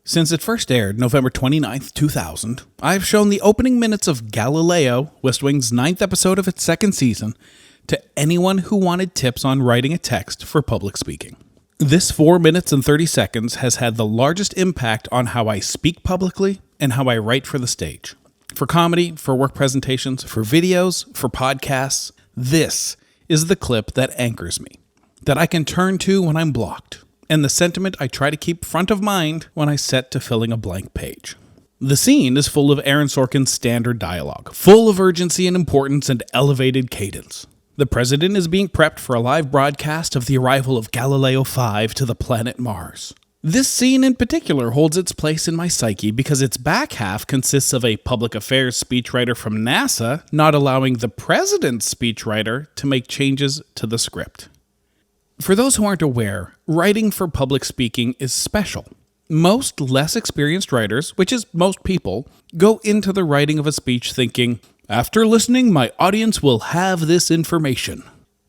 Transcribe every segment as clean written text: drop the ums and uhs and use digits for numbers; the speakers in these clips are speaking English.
Since it first aired November 29th, 2000, I've shown the opening minutes of Galileo, West Wing's 9th episode of its second season, to anyone who wanted tips on writing a text for public speaking. This 4 minutes and 30 seconds has had the largest impact on how I speak publicly and how I write for the stage. For comedy, for work presentations, for videos, for podcasts, this is the clip that anchors me, that I can turn to when I'm blocked, and the sentiment I try to keep front of mind when I set to filling a blank page. The scene is full of Aaron Sorkin's standard dialogue, full of urgency and importance and elevated cadence. The president is being prepped for a live broadcast of the arrival of Galileo 5 to the planet Mars. This scene in particular holds its place in my psyche because its back half consists of a public affairs speechwriter from NASA not allowing the president's speechwriter to make changes to the script. For those who aren't aware, writing for public speaking is special. Most less experienced writers, which is most people, go into the writing of a speech thinking, after listening, my audience will have this information.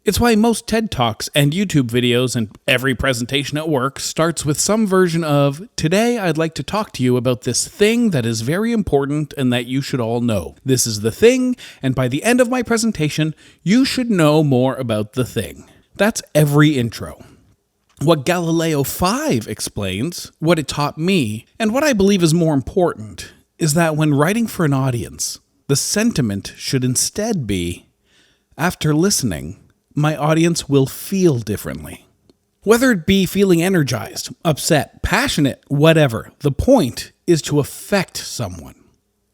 It's why most TED Talks and YouTube videos and every presentation at work starts with some version of, today I'd like to talk to you about this thing that is very important and that you should all know. This is the thing, and by the end of my presentation, you should know more about the thing. That's every intro. What Galileo 5 explains, what it taught me, and what I believe is more important, is that when writing for an audience, the sentiment should instead be, after listening, my audience will feel differently. Whether it be feeling energized, upset, passionate, whatever, the point is to affect someone.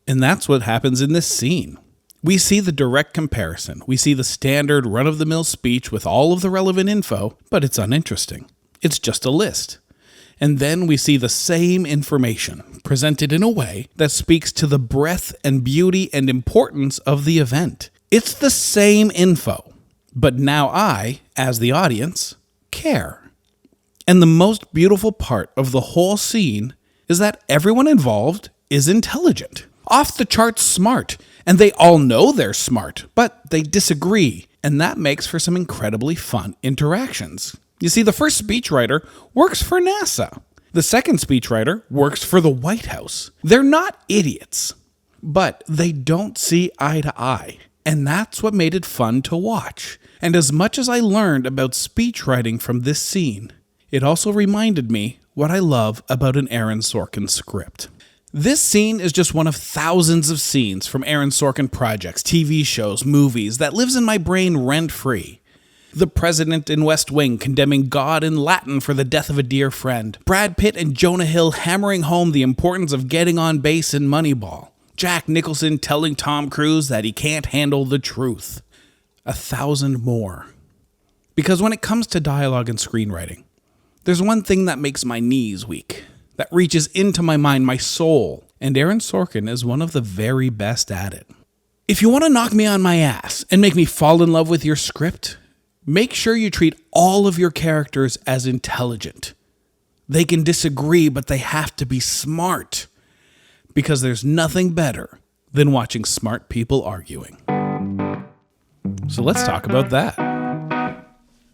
And that's what happens in this scene. We see the direct comparison. We see the standard run-of-the-mill speech with all of the relevant info, but it's uninteresting. It's just a list. And then we see the same information presented in a way that speaks to the breadth and beauty and importance of the event. It's the same info, but now I, as the audience, care. And the most beautiful part of the whole scene is that everyone involved is intelligent, off the charts smart, and they all know they're smart, but they disagree, and that makes for some incredibly fun interactions. You see, the first speechwriter works for NASA. The second speechwriter works for the White House. They're not idiots, but they don't see eye to eye, and that's what made it fun to watch. And as much as I learned about speechwriting from this scene, it also reminded me what I love about an Aaron Sorkin script. This scene is just one of thousands of scenes from Aaron Sorkin projects, TV shows, movies that lives in my brain rent-free. The president in West Wing condemning God in Latin for the death of a dear friend. Brad Pitt and Jonah Hill hammering home the importance of getting on base in Moneyball. Jack Nicholson telling Tom Cruise that he can't handle the truth. 1,000 more. Because when it comes to dialogue and screenwriting, there's one thing that makes my knees weak, that reaches into my mind, my soul, and Aaron Sorkin is one of the very best at it. If you want to knock me on my ass and make me fall in love with your script, make sure you treat all of your characters as intelligent. They can disagree, but they have to be smart, because there's nothing better than watching smart people arguing. So let's talk about that.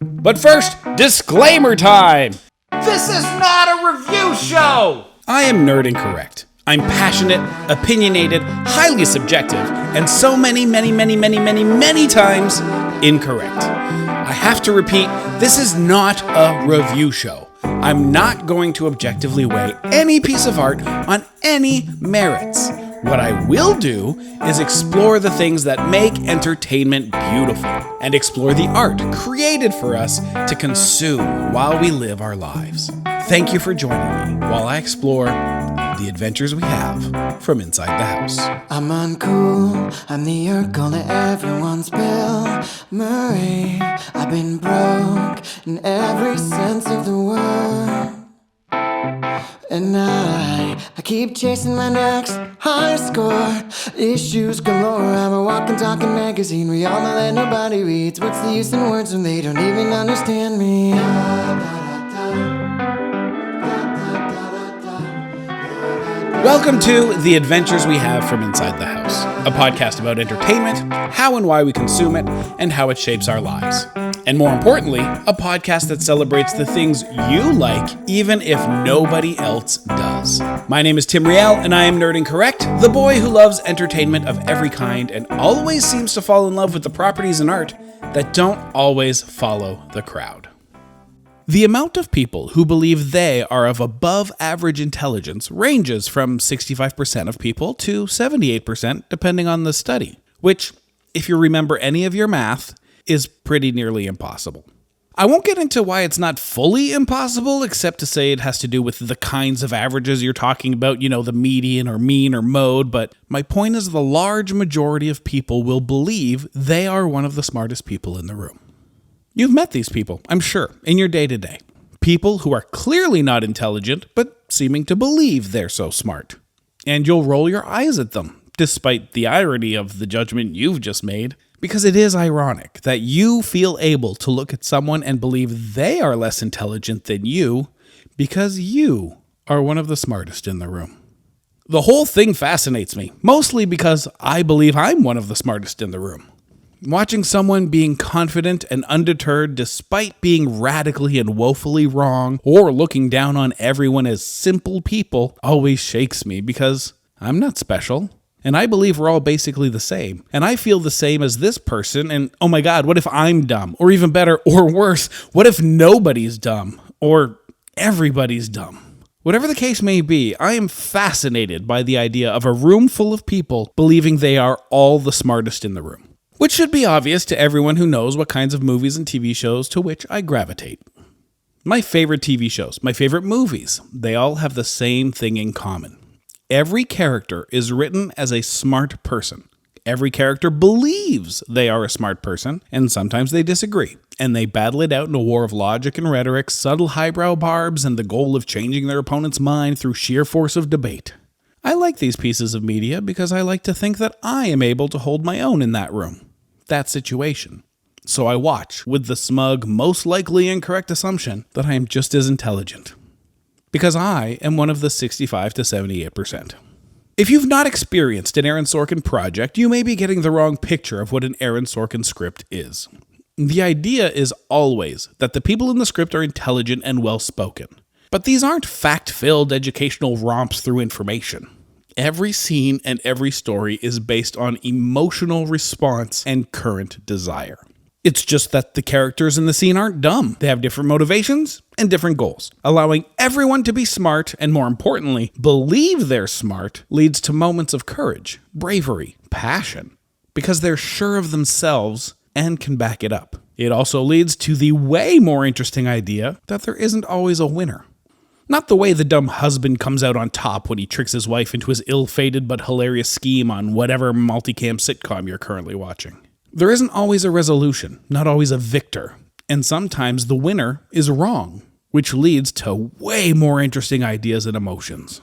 But first, disclaimer time! This is not a review show! I am nerd incorrect. I'm passionate, opinionated, highly subjective, and so many times incorrect. I have to repeat, this is not a review show. I'm not going to objectively weigh any piece of art on any merits. What I will do is explore the things that make entertainment beautiful and explore the art created for us to consume while we live our lives. Thank you for joining me while I explore the adventures we have from inside the house. I'm uncool, I'm the Urkel of everyone's Bill Murray. I've been broke in every sense of the word. And I keep chasing my next high score. Issues galore, I'm a walking, talking magazine. We all know that nobody reads. What's the use in words when they don't even understand me? Welcome to The Adventures We Have from Inside the House, a podcast about entertainment, how and why we consume it, and how it shapes our lives. And more importantly, a podcast that celebrates the things you like, even if nobody else does. My name is Tim Riel, and I am Nerding Correct, the boy who loves entertainment of every kind and always seems to fall in love with the properties in art that don't always follow the crowd. The amount of people who believe they are of above average intelligence ranges from 65% of people to 78%, depending on the study, which, if you remember any of your math, is pretty nearly impossible. I won't get into why it's not fully impossible, except to say it has to do with the kinds of averages you're talking about, the median or mean or mode, but my point is the large majority of people will believe they are one of the smartest people in the room. You've met these people, I'm sure, in your day-to-day. People who are clearly not intelligent, but seeming to believe they're so smart. And you'll roll your eyes at them, despite the irony of the judgment you've just made. Because it is ironic that you feel able to look at someone and believe they are less intelligent than you because you are one of the smartest in the room. The whole thing fascinates me, mostly because I believe I'm one of the smartest in the room. Watching someone being confident and undeterred despite being radically and woefully wrong or looking down on everyone as simple people always shakes me because I'm not special. And I believe we're all basically the same. And I feel the same as this person. And oh my God, what if I'm dumb? Or even better, or worse, what if nobody's dumb? Or everybody's dumb? Whatever the case may be, I am fascinated by the idea of a room full of people believing they are all the smartest in the room. Which should be obvious to everyone who knows what kinds of movies and TV shows to which I gravitate. My favorite TV shows, my favorite movies, they all have the same thing in common. Every character is written as a smart person. Every character believes they are a smart person, and sometimes they disagree, and they battle it out in a war of logic and rhetoric, subtle highbrow barbs, and the goal of changing their opponent's mind through sheer force of debate. I like these pieces of media because I like to think that I am able to hold my own in that room, that situation. So I watch with the smug, most likely incorrect assumption that I am just as intelligent. Because I am one of the 65 to 78%. If you've not experienced an Aaron Sorkin project, you may be getting the wrong picture of what an Aaron Sorkin script is. The idea is always that the people in the script are intelligent and well-spoken. But these aren't fact-filled educational romps through information. Every scene and every story is based on emotional response and current desire. It's just that the characters in the scene aren't dumb. They have different motivations and different goals. Allowing everyone to be smart, and more importantly, believe they're smart, leads to moments of courage, bravery, passion, because they're sure of themselves and can back it up. It also leads to the way more interesting idea that there isn't always a winner. Not the way the dumb husband comes out on top when he tricks his wife into his ill-fated but hilarious scheme on whatever multicam sitcom you're currently watching. There isn't always a resolution, not always a victor, and sometimes the winner is wrong, which leads to way more interesting ideas and emotions.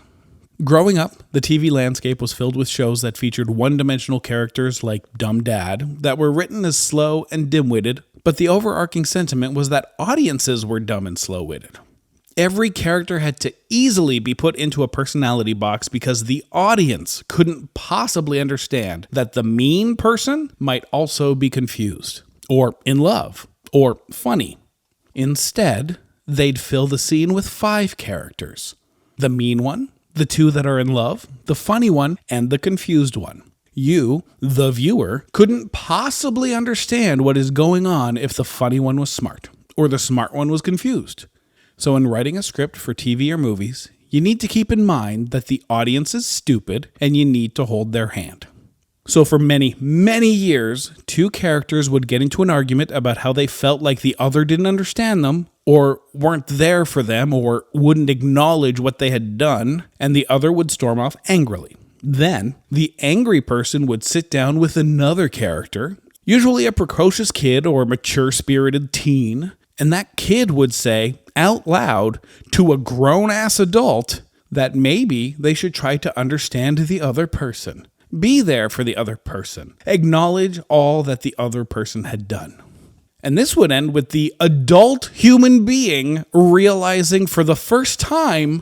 Growing up, the TV landscape was filled with shows that featured one-dimensional characters like Dumb Dad that were written as slow and dim-witted, but the overarching sentiment was that audiences were dumb and slow-witted. Every character had to easily be put into a personality box because the audience couldn't possibly understand that the mean person might also be confused, or in love, or funny. Instead, they'd fill the scene with 5 characters. The mean one, the 2 that are in love, the funny one, and the confused one. You, the viewer, couldn't possibly understand what is going on if the funny one was smart, or the smart one was confused. So in writing a script for TV or movies, you need to keep in mind that the audience is stupid and you need to hold their hand. So for many, many years, 2 characters would get into an argument about how they felt like the other didn't understand them, or weren't there for them, or wouldn't acknowledge what they had done, and the other would storm off angrily. Then, the angry person would sit down with another character, usually a precocious kid or a mature-spirited teen, and that kid would say, out loud, to a grown-ass adult, that maybe they should try to understand the other person. Be there for the other person. Acknowledge all that the other person had done. And this would end with the adult human being realizing for the first time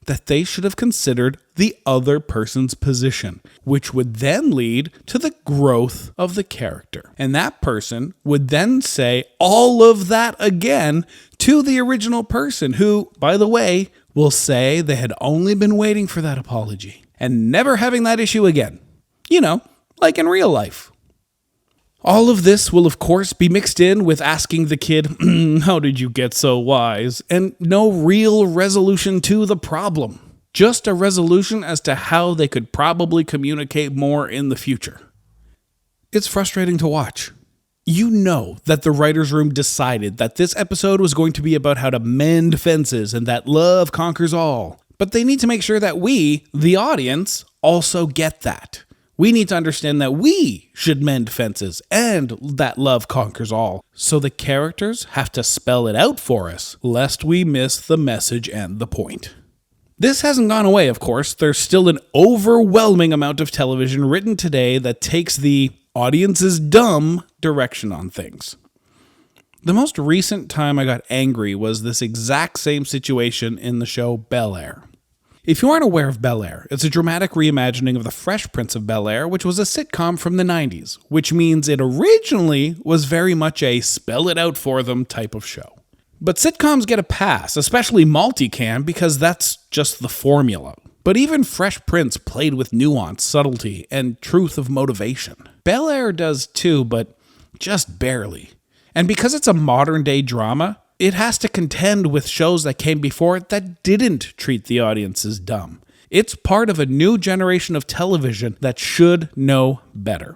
that they should have considered the other person's position, which would then lead to the growth of the character. And that person would then say all of that again to the original person who, by the way, will say they had only been waiting for that apology and never having that issue again. You know, like in real life. All of this will, of course, be mixed in with asking the kid, how did you get so wise? And no real resolution to the problem. Just a resolution as to how they could probably communicate more in the future. It's frustrating to watch. You know that the writer's room decided that this episode was going to be about how to mend fences and that love conquers all. But they need to make sure that we, the audience, also get that. We need to understand that we should mend fences and that love conquers all. So the characters have to spell it out for us, lest we miss the message and the point. This hasn't gone away, of course. There's still an overwhelming amount of television written today that takes the audience is dumb direction on things. The most recent time I got angry was this exact same situation in the show Bel-Air. If you aren't aware of Bel-Air, it's a dramatic reimagining of The Fresh Prince of Bel-Air, which was a sitcom from the 90s, which means it originally was very much a spell it out for them type of show. But sitcoms get a pass, especially multicam, because that's just the formula. But even Fresh Prince played with nuance, subtlety, and truth of motivation. Bel-Air does too, but just barely. And because it's a modern-day drama, it has to contend with shows that came before it that didn't treat the audience as dumb. It's part of a new generation of television that should know better.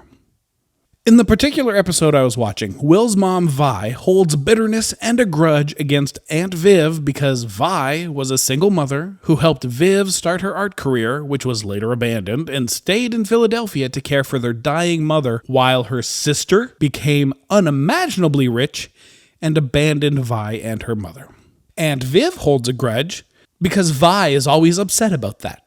In the particular episode I was watching, Will's mom, Vi, holds bitterness and a grudge against Aunt Viv because Vi was a single mother who helped Viv start her art career, which was later abandoned, and stayed in Philadelphia to care for their dying mother while her sister became unimaginably rich and abandoned Vi and her mother. Aunt Viv holds a grudge because Vi is always upset about that.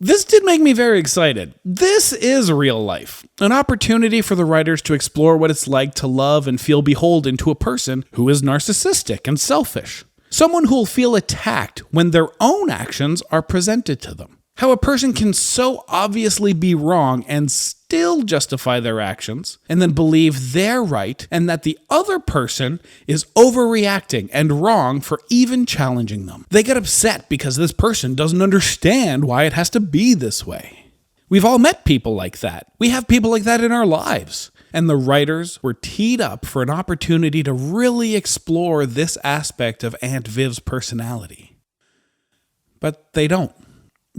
This did make me very excited. This is real life. An opportunity for the writers to explore what it's like to love and feel beholden to a person who is narcissistic and selfish. Someone who will feel attacked when their own actions are presented to them. How a person can so obviously be wrong and still justify their actions, and then believe they're right, and that the other person is overreacting and wrong for even challenging them. They get upset because this person doesn't understand why it has to be this way. We've all met people like that. We have people like that in our lives. And the writers were teed up for an opportunity to really explore this aspect of Aunt Viv's personality. But they don't.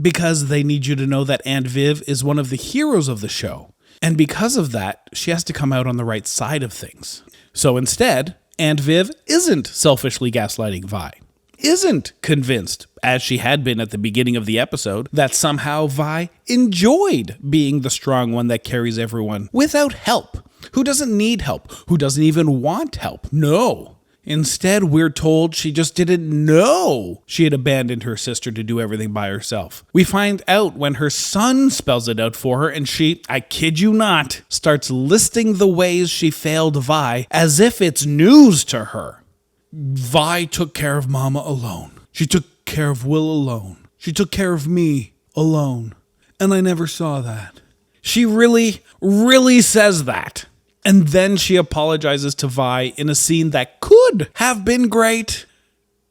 Because they need you to know that Aunt Viv is one of the heroes of the show. And because of that, she has to come out on the right side of things. So instead, Aunt Viv isn't selfishly gaslighting Vi. Isn't convinced, as she had been at the beginning of the episode, that somehow Vi enjoyed being the strong one that carries everyone without help. Who doesn't need help? Who doesn't even want help? No. Instead, we're told she just didn't know she had abandoned her sister to do everything by herself. We find out when her son spells it out for her and she, I kid you not, starts listing the ways she failed Vi as if it's news to her. Vi took care of Mama alone. She took care of Will alone. She took care of me alone. And I never saw that. She really, really says that. And then she apologizes to Vi in a scene that could have been great,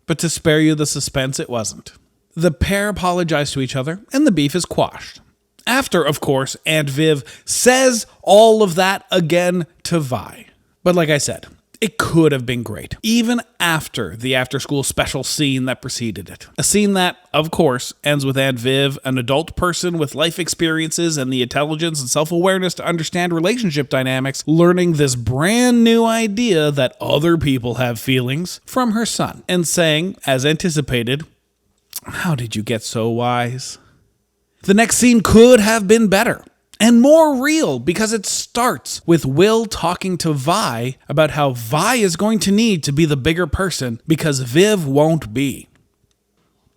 but to spare you the suspense, it wasn't. The pair apologize to each other, and the beef is quashed. After, of course, Aunt Viv says all of that again to Vi. But like I said, it could have been great, even after the after-school special scene that preceded it. A scene that, of course, ends with Aunt Viv, an adult person with life experiences and the intelligence and self-awareness to understand relationship dynamics, learning this brand new idea that other people have feelings from her son, and saying, as anticipated, how did you get so wise? The next scene could have been better. And more real, because it starts with Will talking to Vi about how Vi is going to need to be the bigger person because Viv won't be.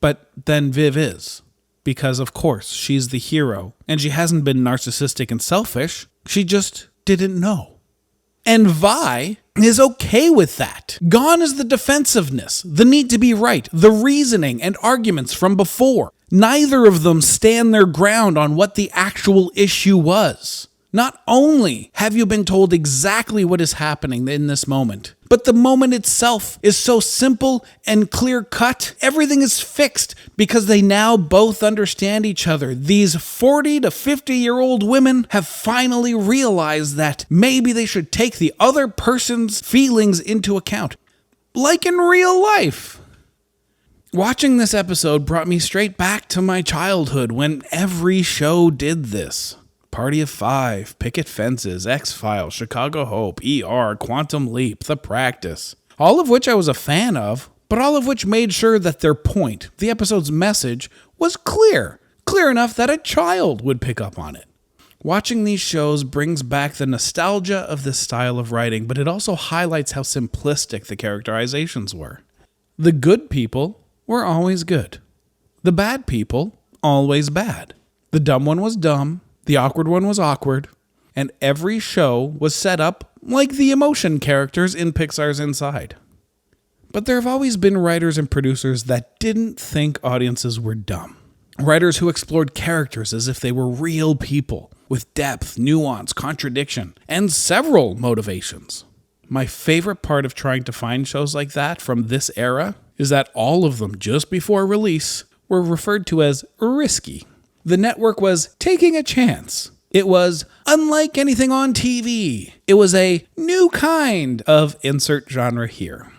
But then Viv is. Because, of course, she's the hero. And she hasn't been narcissistic and selfish. She just didn't know. And Vi is okay with that. Gone is the defensiveness, the need to be right, the reasoning and arguments from before. Neither of them stand their ground on what the actual issue was. Not only have you been told exactly what is happening in this moment, but the moment itself is so simple and clear-cut. Everything is fixed because they now both understand each other. These 40 to 50-year-old women have finally realized that maybe they should take the other person's feelings into account, like in real life. Watching this episode brought me straight back to my childhood when every show did this. Party of Five, Picket Fences, X-Files, Chicago Hope, ER, Quantum Leap, The Practice. All of which I was a fan of, but all of which made sure that their point, the episode's message, was clear. Clear enough that a child would pick up on it. Watching these shows brings back the nostalgia of this style of writing, but it also highlights how simplistic the characterizations were. The good people were always good. The bad people, always bad. The dumb one was dumb. The awkward one was awkward, and every show was set up like the emotion characters in Pixar's Inside. But there have always been writers and producers that didn't think audiences were dumb. Writers who explored characters as if they were real people, with depth, nuance, contradiction, and several motivations. My favorite part of trying to find shows like that from this era is that all of them, just before release, were referred to as risky. The network was taking a chance. It was unlike anything on TV. It was a new kind of insert genre here.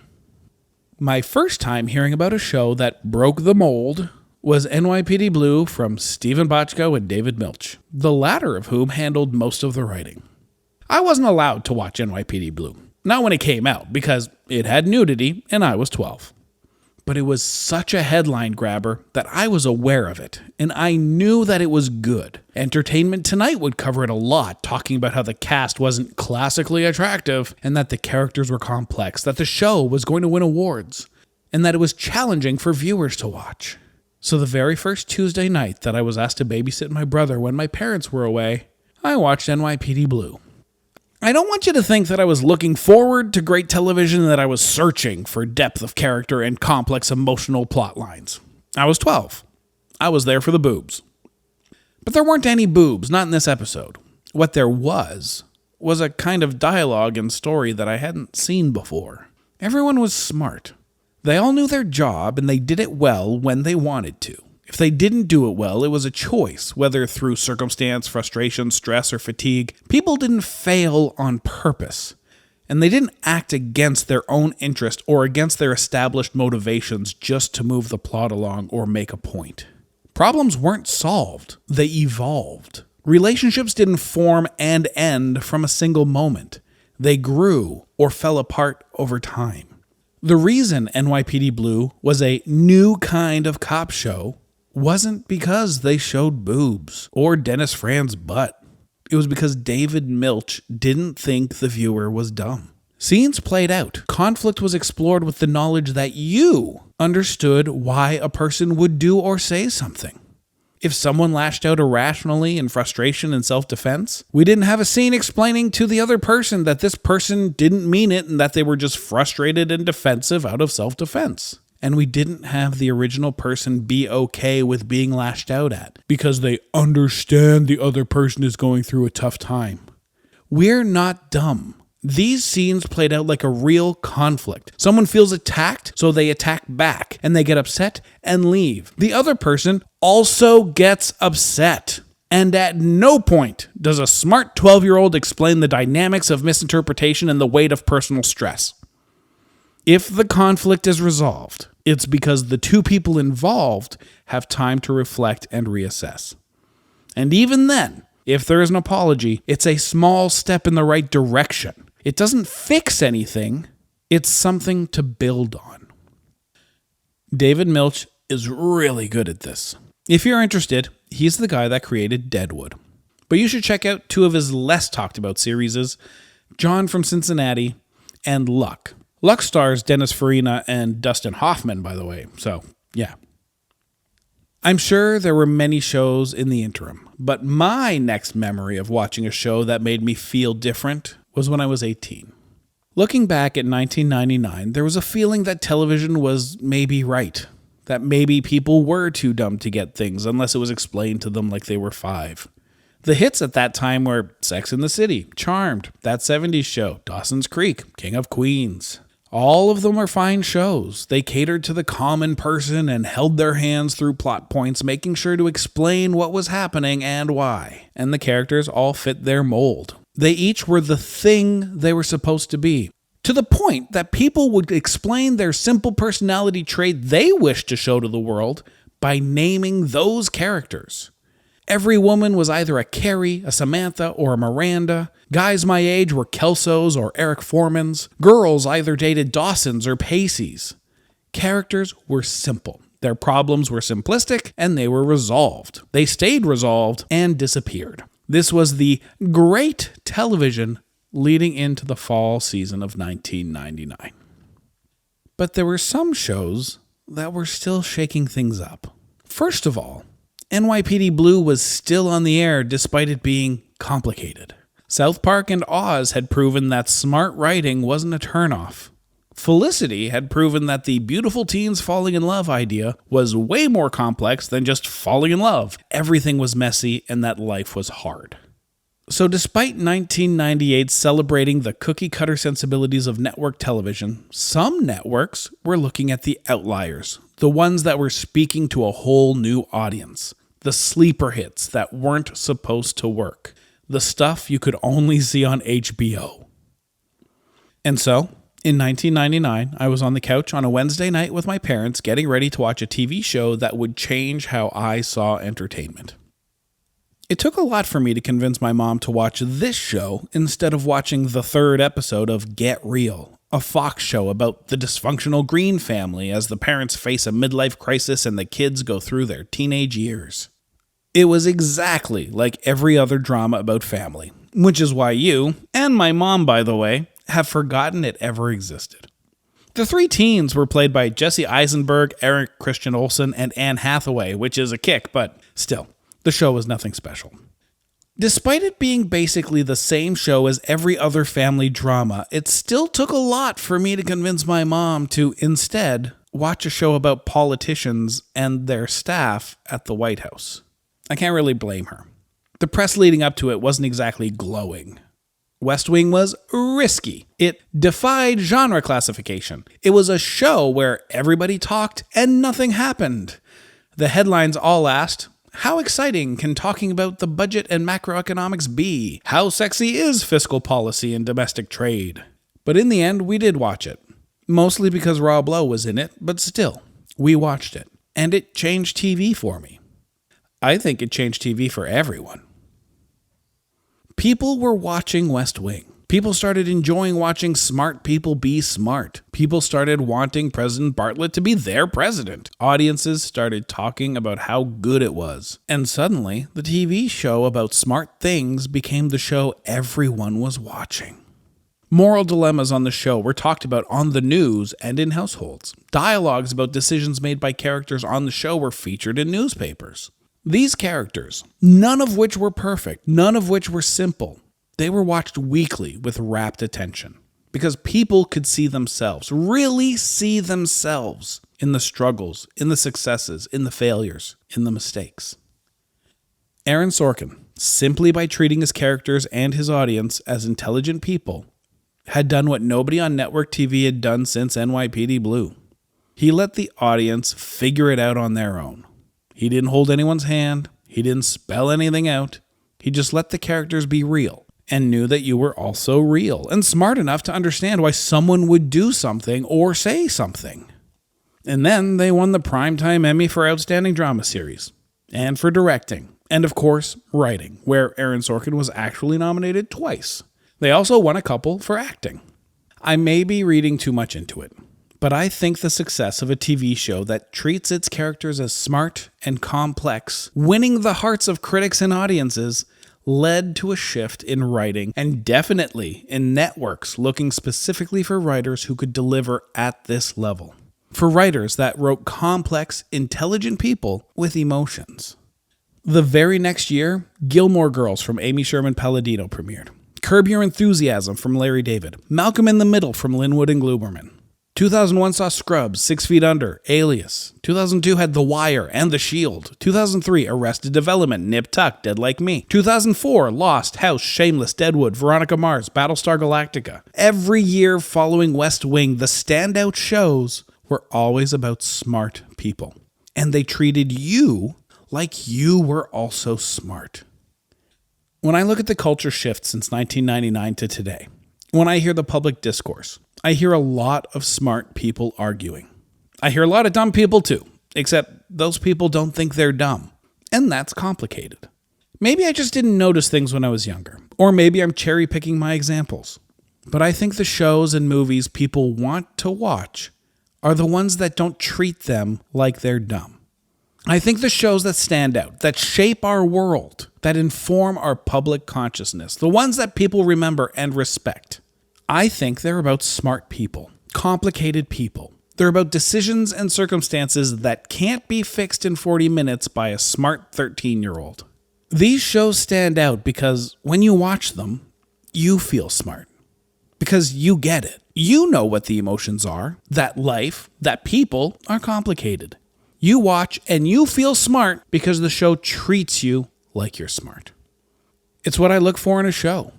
My first time hearing about a show that broke the mold was NYPD Blue from Stephen Bochco and David Milch, the latter of whom handled most of the writing. I wasn't allowed to watch NYPD Blue, not when it came out, because it had nudity and I was 12. But it was such a headline grabber that I was aware of it, and I knew that it was good. Entertainment Tonight would cover it a lot, talking about how the cast wasn't classically attractive, and that the characters were complex, that the show was going to win awards, and that it was challenging for viewers to watch. So the very first Tuesday night that I was asked to babysit my brother when my parents were away, I watched NYPD Blue. I don't want you to think that I was looking forward to great television and that I was searching for depth of character and complex emotional plot lines. I was 12. I was there for the boobs. But there weren't any boobs, not in this episode. What there was a kind of dialogue and story that I hadn't seen before. Everyone was smart. They all knew their job and they did it well when they wanted to. If they didn't do it well, it was a choice, whether through circumstance, frustration, stress, or fatigue. People didn't fail on purpose, and they didn't act against their own interest or against their established motivations just to move the plot along or make a point. Problems weren't solved, they evolved. Relationships didn't form and end from a single moment. They grew or fell apart over time. The reason NYPD Blue was a new kind of cop show wasn't because they showed boobs or Dennis Fran's butt. It was because David Milch didn't think the viewer was dumb. Scenes played out. Conflict was explored with the knowledge that you understood why a person would do or say something. If someone lashed out irrationally in frustration and self-defense, we didn't have a scene explaining to the other person that this person didn't mean it and that they were just frustrated and defensive out of self-defense. And we didn't have the original person be okay with being lashed out at because they understand the other person is going through a tough time. We're not dumb. These scenes played out like a real conflict. Someone feels attacked, so they attack back, and they get upset and leave. The other person also gets upset. And at no point does a smart 12-year-old explain the dynamics of misinterpretation and the weight of personal stress. If the conflict is resolved, it's because the two people involved have time to reflect and reassess. And even then, if there is an apology, it's a small step in the right direction. It doesn't fix anything, it's something to build on. David Milch is really good at this. If you're interested, he's the guy that created Deadwood. But you should check out two of his less talked about series, John from Cincinnati and Luck. Luck stars Dennis Farina and Dustin Hoffman, by the way, so yeah. I'm sure there were many shows in the interim, but my next memory of watching a show that made me feel different was when I was 18. Looking back at 1999, there was a feeling that television was maybe right. That maybe people were too dumb to get things unless it was explained to them like they were 5. The hits at that time were Sex and the City, Charmed, That 70s Show, Dawson's Creek, King of Queens. All of them were fine shows. They catered to the common person and held their hands through plot points, making sure to explain what was happening and why. And the characters all fit their mold. They each were the thing they were supposed to be. To the point that people would explain their simple personality trait they wished to show to the world by naming those characters. Every woman was either a Carrie, a Samantha, or a Miranda. Guys my age were Kelsos or Eric Formans. Girls either dated Dawsons or Paceys. Characters were simple. Their problems were simplistic, and they were resolved. They stayed resolved and disappeared. This was the great television leading into the fall season of 1999. But there were some shows that were still shaking things up. First of all, NYPD Blue was still on the air despite it being complicated. South Park and Oz had proven that smart writing wasn't a turnoff. Felicity had proven that the beautiful teens falling in love idea was way more complex than just falling in love. Everything was messy and that life was hard. So despite 1998 celebrating the cookie-cutter sensibilities of network television, some networks were looking at the outliers, the ones that were speaking to a whole new audience, the sleeper hits that weren't supposed to work, the stuff you could only see on HBO. And so, in 1999, I was on the couch on a Wednesday night with my parents getting ready to watch a TV show that would change how I saw entertainment. It took a lot for me to convince my mom to watch this show instead of watching the 3rd episode of Get Real, a Fox show about the dysfunctional Green family as the parents face a midlife crisis and the kids go through their teenage years. It was exactly like every other drama about family, which is why you, and my mom by the way, have forgotten it ever existed. The 3 teens were played by Jesse Eisenberg, Eric Christian Olsen, and Anne Hathaway, which is a kick, but still. The show was nothing special. Despite it being basically the same show as every other family drama, it still took a lot for me to convince my mom to instead watch a show about politicians and their staff at the White House. I can't really blame her. The press leading up to it wasn't exactly glowing. West Wing was risky. It defied genre classification. It was a show where everybody talked and nothing happened. The headlines all asked, how exciting can talking about the budget and macroeconomics be? How sexy is fiscal policy and domestic trade? But in the end, we did watch it. Mostly because Rob Lowe was in it, but still, we watched it. And it changed TV for me. I think it changed TV for everyone. People were watching West Wing. People started enjoying watching smart people be smart. People started wanting President Bartlet to be their president. Audiences started talking about how good it was. And suddenly, the TV show about smart things became the show everyone was watching. Moral dilemmas on the show were talked about on the news and in households. Dialogues about decisions made by characters on the show were featured in newspapers. These characters, none of which were perfect, none of which were simple, they were watched weekly with rapt attention because people could see themselves, really see themselves in the struggles, in the successes, in the failures, in the mistakes. Aaron Sorkin, simply by treating his characters and his audience as intelligent people, had done what nobody on network TV had done since NYPD Blue. He let the audience figure it out on their own. He didn't hold anyone's hand. He didn't spell anything out. He just let the characters be real. And knew that you were also real and smart enough to understand why someone would do something or say something. And then they won the Primetime Emmy for Outstanding Drama Series, and for directing, and of course, writing, where Aaron Sorkin was actually nominated twice. They also won a couple for acting. I may be reading too much into it, but I think the success of a TV show that treats its characters as smart and complex, winning the hearts of critics and audiences, led to a shift in writing and definitely in networks looking specifically for writers who could deliver at this level. For writers that wrote complex, intelligent people with emotions. The very next year, Gilmore Girls from Amy Sherman Palladino premiered. Curb Your Enthusiasm from Larry David, Malcolm in the Middle from Linwood and Gluberman. 2001 saw Scrubs, 6 Feet Under, Alias. 2002 had The Wire and The Shield. 2003, Arrested Development, Nip Tuck, Dead Like Me. 2004, Lost, House, Shameless, Deadwood, Veronica Mars, Battlestar Galactica. Every year following West Wing, the standout shows were always about smart people. And they treated you like you were also smart. When I look at the culture shift since 1999 to today, when I hear the public discourse, I hear a lot of smart people arguing. I hear a lot of dumb people too, except those people don't think they're dumb. And that's complicated. Maybe I just didn't notice things when I was younger, or maybe I'm cherry picking my examples. But I think the shows and movies people want to watch are the ones that don't treat them like they're dumb. I think the shows that stand out, that shape our world, that inform our public consciousness, the ones that people remember and respect, I think they're about smart people, complicated people. They're about decisions and circumstances that can't be fixed in 40 minutes by a smart 13-year-old. These shows stand out because when you watch them, you feel smart. Because you get it. You know what the emotions are, that life, that people are complicated. You watch and you feel smart because the show treats you like you're smart. It's what I look for in a show.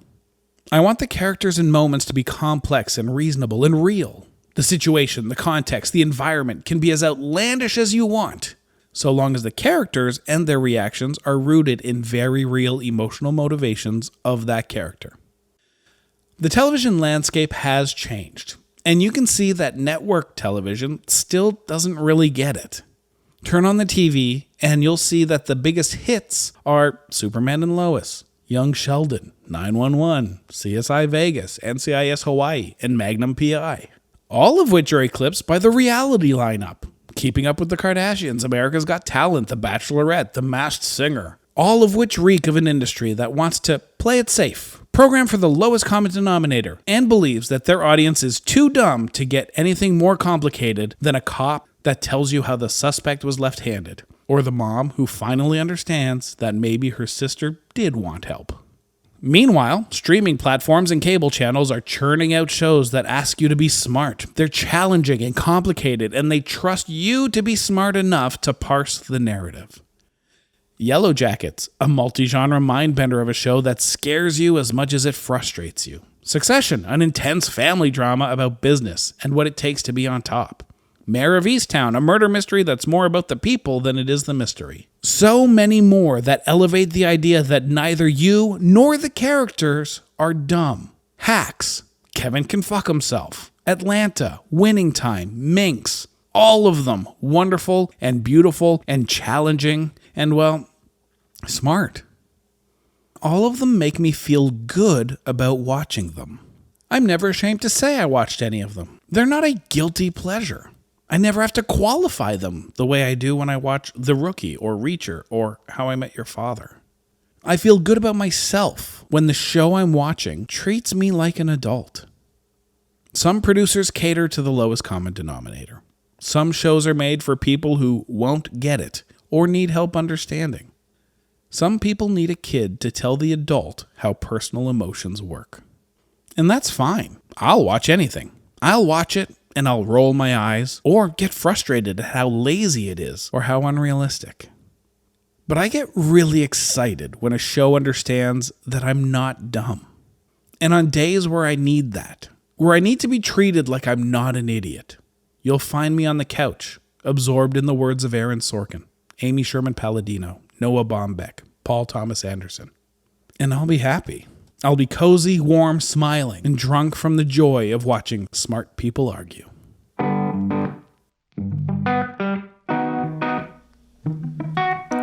I want the characters and moments to be complex and reasonable and real. The situation, the context, the environment can be as outlandish as you want, so long as the characters and their reactions are rooted in very real emotional motivations of that character. The television landscape has changed, and you can see that network television still doesn't really get it. Turn on the TV, and you'll see that the biggest hits are Superman and Lois, Young Sheldon, 911, CSI Vegas, NCIS Hawaii, and Magnum PI. All of which are eclipsed by the reality lineup. Keeping Up with the Kardashians, America's Got Talent, The Bachelorette, The Masked Singer. All of which reek of an industry that wants to play it safe, program for the lowest common denominator, and believes that their audience is too dumb to get anything more complicated than a cop that tells you how the suspect was left-handed, or the mom who finally understands that maybe her sister did want help. Meanwhile, streaming platforms and cable channels are churning out shows that ask you to be smart. They're challenging and complicated, and they trust you to be smart enough to parse the narrative. Yellow Jackets, a multi-genre mindbender of a show that scares you as much as it frustrates you. Succession, an intense family drama about business and what it takes to be on top. Mayor of Easttown, a murder mystery that's more about the people than it is the mystery. So many more that elevate the idea that neither you nor the characters are dumb. Hacks, Kevin Can Fuck Himself, Atlanta, Winning Time, Minx, all of them wonderful and beautiful and challenging and, well, smart. All of them make me feel good about watching them. I'm never ashamed to say I watched any of them. They're not a guilty pleasure. I never have to qualify them the way I do when I watch The Rookie or Reacher or How I Met Your Father. I feel good about myself when the show I'm watching treats me like an adult. Some producers cater to the lowest common denominator. Some shows are made for people who won't get it or need help understanding. Some people need a kid to tell the adult how personal emotions work. And that's fine. I'll watch anything. I'll watch it and I'll roll my eyes or get frustrated at how lazy it is or how unrealistic. But I get really excited when a show understands that I'm not dumb. And on days where I need that, where I need to be treated like I'm not an idiot, you'll find me on the couch, absorbed in the words of Aaron Sorkin, Amy Sherman Palladino, Noah Baumbach, Paul Thomas Anderson. And I'll be happy. I'll be cozy, warm, smiling, and drunk from the joy of watching smart people argue.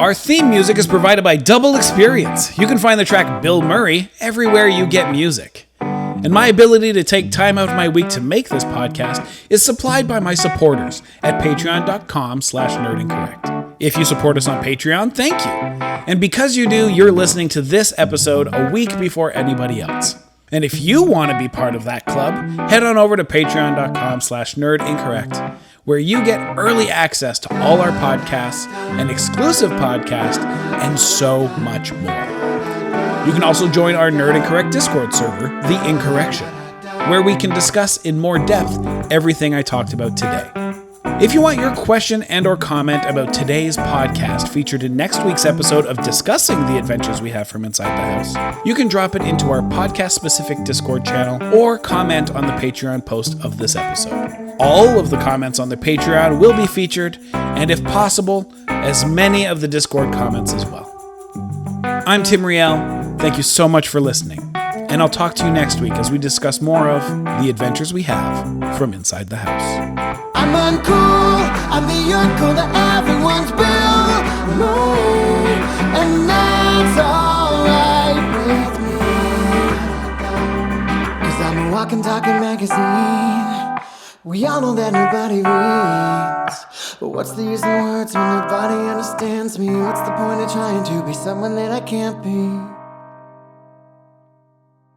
Our theme music is provided by Double Experience. You can find the track Bill Murray everywhere you get music. And my ability to take time out of my week to make this podcast is supplied by my supporters at patreon.com/nerdincorrect. If you support us on Patreon, thank you. And because you do, you're listening to this episode a week before anybody else. And if you want to be part of that club, head on over to patreon.com/nerdincorrect, where you get early access to all our podcasts, an exclusive podcast, and so much more. You can also join our Nerd Incorrect Discord server, The Incorrection, where we can discuss in more depth everything I talked about today. If you want your question and or comment about today's podcast featured in next week's episode of discussing the adventures we have from inside the house, you can drop it into our podcast-specific Discord channel or comment on the Patreon post of this episode. All of the comments on the Patreon will be featured, and if possible, as many of the Discord comments as well. I'm Tim Riel. Thank you so much for listening, and I'll talk to you next week as we discuss more of the adventures we have from inside the house. I'm uncool, I'm the uncool that everyone's built me, and that's alright with me, 'cause I'm a walking, talking magazine. We all know that nobody reads, but what's the use in words when nobody understands me? What's the point of trying to be someone that I can't be?